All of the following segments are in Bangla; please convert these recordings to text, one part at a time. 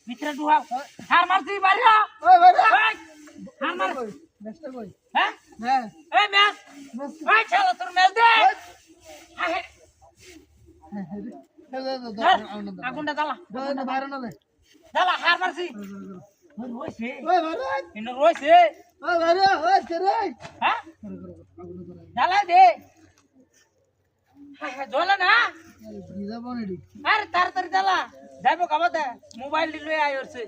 ভিতরে ঢুকাও হার মারছি বাইরে হার মার হ্যাঁ হ্যাঁ এই ম্যাচ ভাই চলো তোর ম্যাচ দে আগুনটা জ্বালা বাইরে না জ্বালা হার মারছি রইছে রইছে হ্যাঁ জ্বালাই দে জ্বলে না আরে তাড়াতাড়ি জ্বালা যাইবো কাবাতে মোবাইল লই আইছে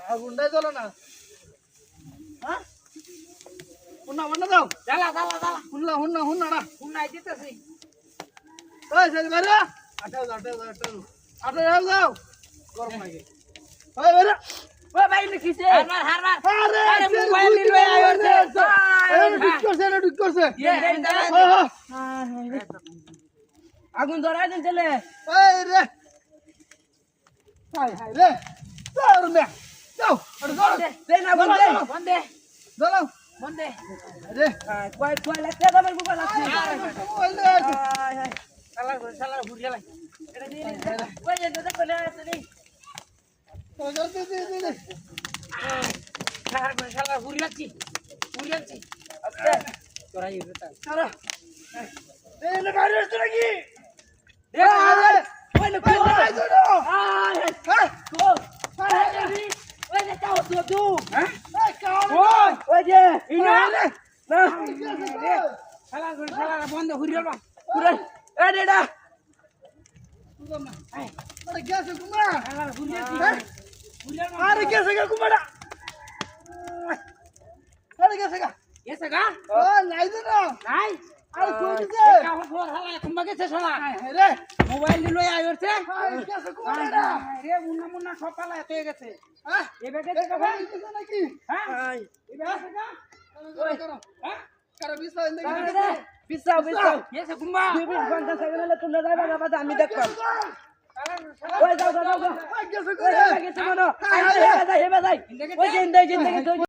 আগুনটাই জ্বলো না হুন্না দাও জ্বালা জ্বালা জ্বালা হুন্না দিতেছি ওই সেরি বাইরে আটাও যাও গরম লাগে ওই বাইরে ও ভাই লিখিছে হার মার আরে মোবাইল লই আইছে ঠিক করছে আগুন ধরাই দেন চলে এই রে হাই রে যাও রে যাও আরে যাও দে না বন্ধে বন্ধে যাও বন্ধে রে কয় লাগতে দামের মোবাইল আছে শালা ঘুরে গেল এটা দিয়ে ওই যে দেখো না তুমি শালা ঘুরে যাচ্ছি আচ্ছা তোরা এই বেটা সারা এই নে বাইরে আসছ নাকি দে আরে ওই লোক আয় ওই যে তাও তো হ্যাঁ ওই যে ইনা না শালা বন্ধ ঘুরে গেল ঘুরে এই ডেডা আরে গেছে কুমা শালা ঘুরে যাচ্ছি আরে গেছে কুমাটা আরে গেছে এসে গা ও নাই দে না নাই আরে কই দিছে কাহো ফোর হালা কুম্বা গেছে শালা রে মোবাইল লই আইছে গেছে কুমাটা রে মুন্না সব পালা এত গেছে হ্যাঁ এবে গেছে কা ভাই গেছে নাকি হ্যাঁ এবে আছে গা হ্যাঁ কারা বিছা ইন্দে পিছাও এসে কুম্বা 250 সেকেন্ড হলে তুলে যাবে বাবা আমি দেখতাম ওই যাও গেছে গেছে মনো হেবে যাই ওই জিন্দেগি